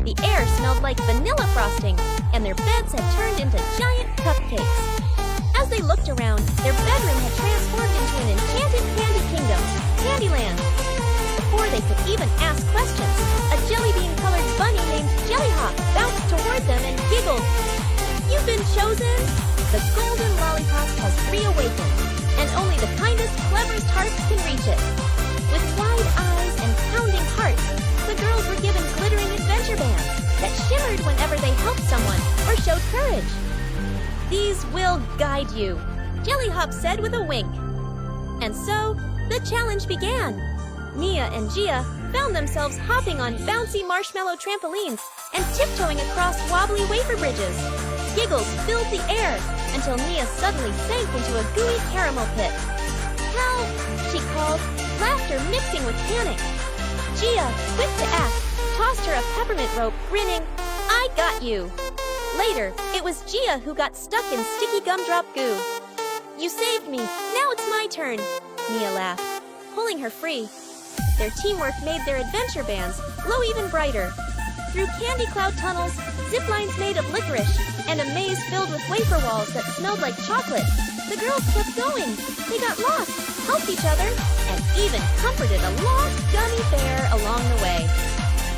The air smelled like vanilla frosting, and their beds had turned into giant cupcakes. As they looked around, their bedroom had transformed into an enchanted candy kingdom, Candyland. Before they could even ask questions, a jelly bean-colored bunny named 𝐤𝐿𝐫𝐫𝐞 bounced toward them and giggled. "You've been chosen! The golden lollipop has reawakened, and only the kindest, cleverest hearts can reach it." With wide eyes and pounding hearts, the girls were given glittering adventure bands that shimmered whenever they helped someone or showed courage. "These will guide you," 𝐤𝐿𝐫𝐫𝐞 said with a wink. And so, the challenge began. Nia and Jia found themselves hopping on bouncy marshmallow trampolines and tiptoeing across wobbly wafer bridges. Giggles filled the air until Nia suddenly sank into a gooey caramel pit. "Help!" she called, laughter mixing with panic. Jia, quick to act, tossed her a peppermint rope, grinning, "I got you." Later, it was Jia who got stuck in sticky gumdrop goo. "You saved me, now it's my turn," Nia laughed, pulling her free. Their teamwork made their adventure bands glow even brighter. Through candy cloud tunnels, zip lines made of licorice, and a maze filled with wafer walls that smelled like chocolate, the girls kept going. They got lost, helped each other, and even comforted a lost gummy bear along the way.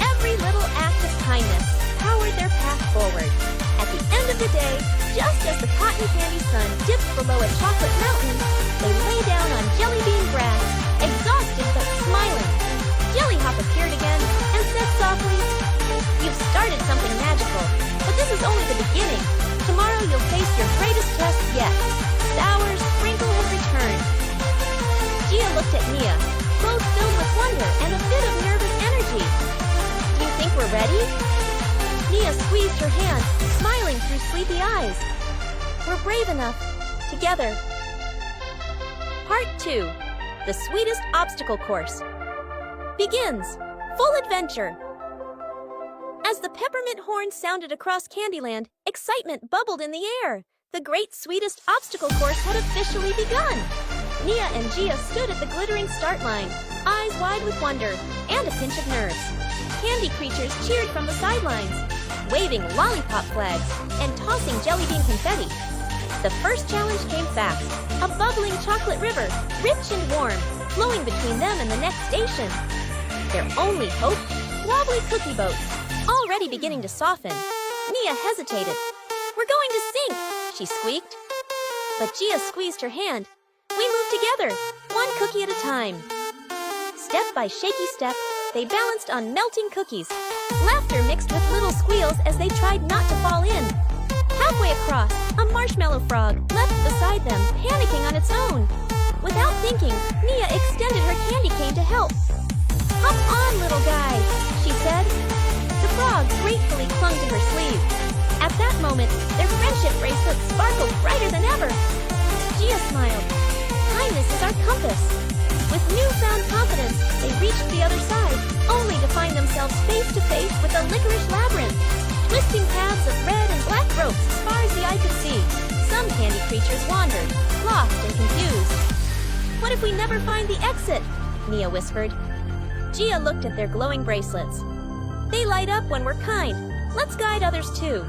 Every little act of kindness powered their path forward. At the end of the day, just as the cotton candy sun dipped below a chocolate mountain, they lay down on jelly bean grass, exhausted but smiling. 𝐤𝐿𝐫𝐫𝐞 appeared again and said softly, "You've started something magical, but this is only the beginning. Tomorrow you'll face your greatest test yet. Sour Sprinkle has returned." Jia looked at Nia, both filled with wonder and a bit of nervous energy. "Do you think we're ready?" Nia squeezed her hand, smiling through sleepy eyes. "We're brave enough, together." Part 2. The Sweetest Obstacle Course begins. Full adventure. As the peppermint horn sounded across Candyland, excitement bubbled in the air. The great Sweetest Obstacle Course had officially begun. Nia and Jia stood at the glittering start line, eyes wide with wonder and a pinch of nerves. Candy creatures cheered from the sidelines, waving lollipop flags and tossing jelly bean confetti. The first challenge came fast, a bubbling chocolate river, rich and warm, flowing between them and the next station. Their only hope? Wobbly cookie boats, already beginning to soften. Nia hesitated. "We're going to sink," she squeaked. But Jia squeezed her hand. "We moved together, one cookie at a time." Step by shaky step, they balanced on melting cookies. Laughter mixed with little squeals as they tried not to fall in. Halfway across, a marshmallow frog leapt beside them, panicking on its own. Without thinking, Nia extended her candy cane to help. "Hop on, little guy," she said. The frog gratefully clung to her sleeve. At that moment, their friendship bracelet sparkled brighter than ever. Jia smiled. Kindness is our compass. With newfound confidence, they reached the other side, only to find themselves face to face with a licorice labyrinth. Twisting paths of red and black ropes as far as the eye could see. Some candy creatures wandered, lost and confused. "What if we never find the exit?" Nia whispered. Jia looked at their glowing bracelets. "They light up when we're kind. Let's guide others too."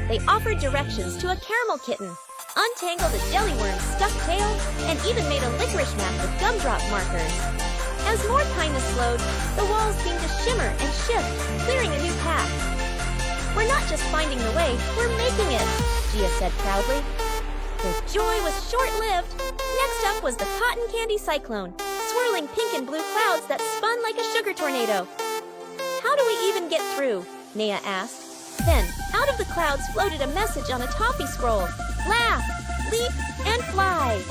They offered directions to a caramel kitten, untangled a jelly worm's stuck tail, and even made a licorice map with gumdrop markers. As more kindness flowed, the walls seemed to shimmer and shift, clearing a new path. "We're not just finding the way, we're making it," Jia said proudly. Their joy was short-lived. Next up was the cotton candy cyclone, swirling pink and blue clouds that spun like a sugar tornado. "How do we even get through?" Nia asked. Then, out of the clouds floated a message on a toffee scroll. "Laugh, leap, and fly."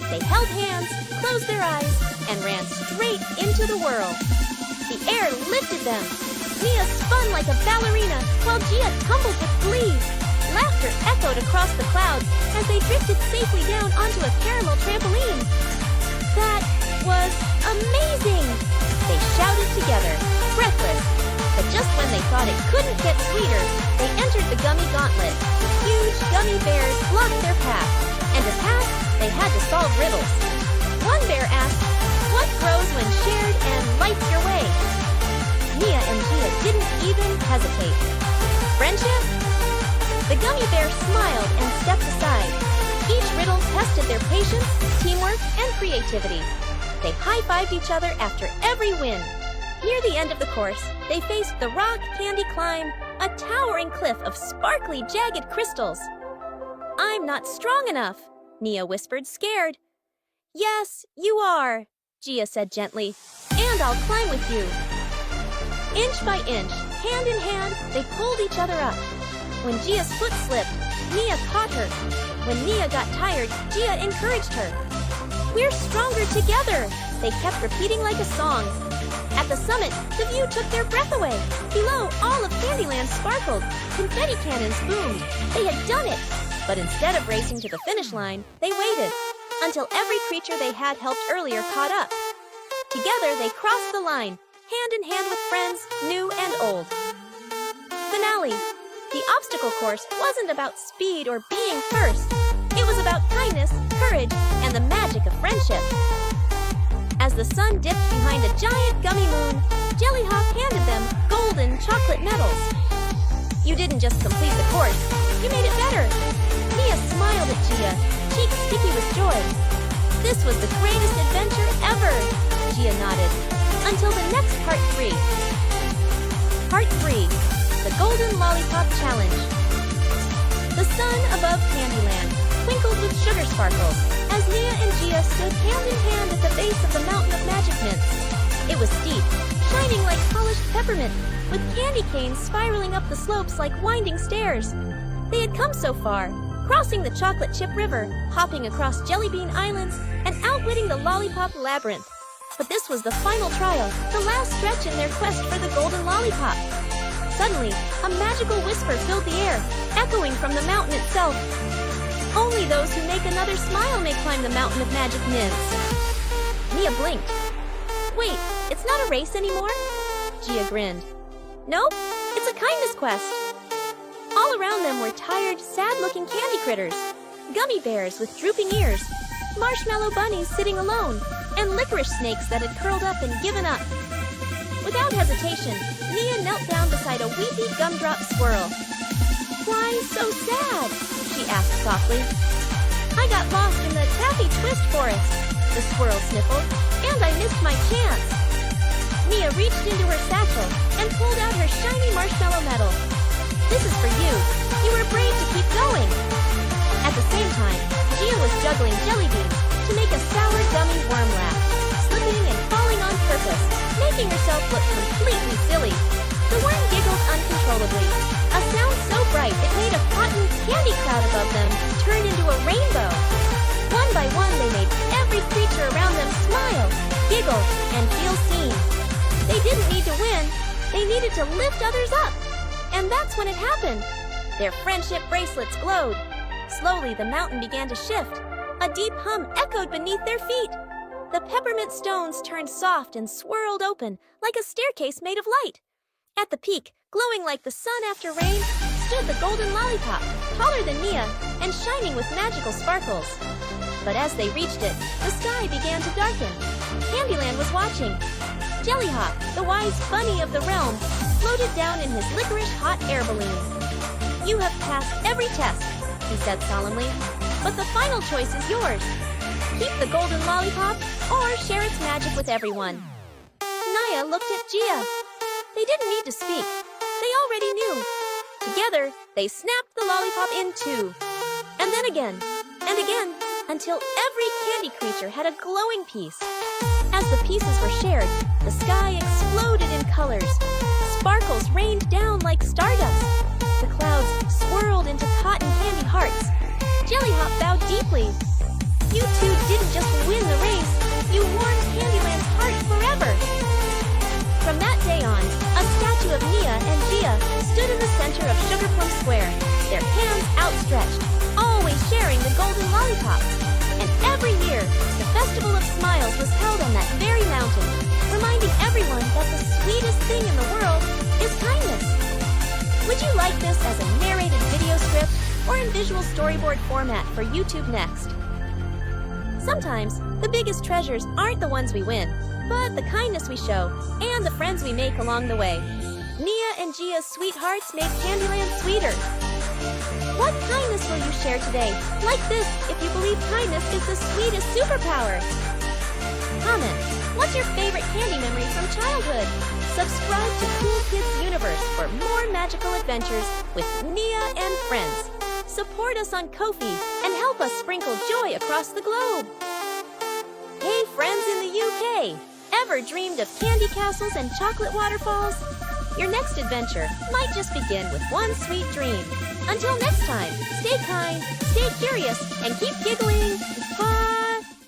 They held hands, closed their eyes, and ran straight into the whirl. The air lifted them. Nia spun like a ballerina, while Jia tumbled with glee. Laughter echoed across the clouds as they drifted safely down onto a caramel trampoline. "That was amazing!" They shouted together, breathless. But just when they thought it couldn't get sweeter, they entered the gummy gauntlet. Huge gummy bears blocked their path, and to pass, they had to solve riddles. One bear asked, "What grows when shared and lights your way?" Nia and Jia didn't even hesitate. Friendship? The gummy bear smiled and stepped aside. Each riddle tested their patience, teamwork, and creativity. They high-fived each other after every win. Near the end of the course, they faced the rock candy climb, a towering cliff of sparkly, jagged crystals. "I'm not strong enough," Nia whispered, scared. "Yes, you are," 𝐿 said gently, "and I'll climb with you." Inch by inch, hand in hand, they pulled each other up. When 𝐿's foot slipped, Nia caught her. When Nia got tired, 𝐿 encouraged her. "We're stronger together," they kept repeating like a song. At the summit, the view took their breath away. Below, all of Candyland sparkled. Confetti cannons boomed. They had done it. But instead of racing to the finish line, they waited until every creature they had helped earlier caught up. Together, they crossed the line, hand in hand with friends, new and old. Finale. The obstacle course wasn't about speed or being first. It was about kindness, courage, and the magic of friendship. As the sun dipped behind a giant gummy moon, 𝐬𝐿𝐫𝐫𝐞 handed them golden chocolate medals. "You didn't just complete the course, you made it better." Nia smiled at 𝐿, cheeks sticky with joy. "This was the greatest adventure ever," 𝐿 nodded. "Until the next part 3. Part 3. The Golden Lollipop Challenge. The sun above Candyland twinkled with sugar sparkles as Nia and 𝐿 stood hand in hand at the base of the mountain of magic mints. It was steep, shining like polished peppermint, with candy canes spiraling up the slopes like winding stairs. They had come so far, crossing the chocolate chip river, hopping across jelly bean islands, and outwitting the lollipop labyrinth. But this was the final trial, the last stretch in their quest for the golden lollipop. Suddenly, a magical whisper filled the air, echoing from the mountain itself. "Only those who make another smile may climb the mountain of magic mints." Nia blinked. "Wait, it's not a race anymore?" 𝐿 grinned. "Nope, it's a kindness quest." All around them were tired, sad-looking candy critters, gummy bears with drooping ears, marshmallow bunnies sitting alone, and licorice snakes that had curled up and given up. Without hesitation, Nia knelt down beside a weepy gumdrop squirrel. "Why so sad?" she asked softly. "I got lost in the Taffy Twist Forest," the squirrel sniffled, "and I missed my chance." Nia reached into her satchel and pulled out her shiny marshmallow medal. "This is for you. You were brave to keep going." At the same time, 𝐿 was juggling jelly beans to make a sour gummy worm laugh, slipping and falling on purpose, making herself look completely silly. The worm giggled uncontrollably. A sound so bright it made a cotton candy cloud above them turn into a rainbow. One by one, they made every creature around them smile, giggle, and feel seen. They didn't need to win. They needed to lift others up. And that's when it happened. Their friendship bracelets glowed. Slowly, the mountain began to shift. A deep hum echoed beneath their feet. The peppermint stones turned soft and swirled open like a staircase made of light. At the peak, glowing like the sun after rain, stood the golden lollipop, taller than Nia and shining with magical sparkles. But as they reached it, the sky began to darken. Candyland was watching. 𝐿𝐫𝐵𝐵, the wise bunny of the realm, floated down in his licorice hot air balloon. "You have passed every test," he said solemnly, "but the final choice is yours. Keep the golden lollipop or share its magic with everyone." Nia looked at 𝐿. They didn't need to speak. They already knew. Together, they snapped the lollipop in two. And then again, and again, until every candy creature had a glowing piece. As the pieces were shared, the sky exploded in colors. Sparkles rained down like stardust. The clouds swirled into cotton candy hearts. 𝐿𝐫𝐵𝐵 bowed deeply. "You two didn't just win the race, you warmed Candyland's heart forever." From that day on, a statue of Nia and 𝐿 stood in the center of Sugar Plum Square, their hands outstretched, always sharing the golden lollipop. And every year, the Festival of Smiles was held on that very mountain, reminding everyone that the sweetest thing in the world is kindness. Would you like this as a narrated video script or in visual storyboard format for YouTube Next? Sometimes, the biggest treasures aren't the ones we win, but the kindness we show and the friends we make along the way. Nia and Jia's sweethearts made Candyland sweeter. What kindness will you share today? Like this if you believe kindness is the sweetest superpower. Comment, what's your favorite candy memory from childhood? Subscribe to CoolKids Universe for more magical adventures with Nia and friends. Support us on Ko-fi and help us sprinkle joy across the globe. Hey friends in the UK! Ever dreamed of candy castles and chocolate waterfalls? Your next adventure might just begin with one sweet dream. Until next time, stay kind, stay curious, and keep giggling. Bye!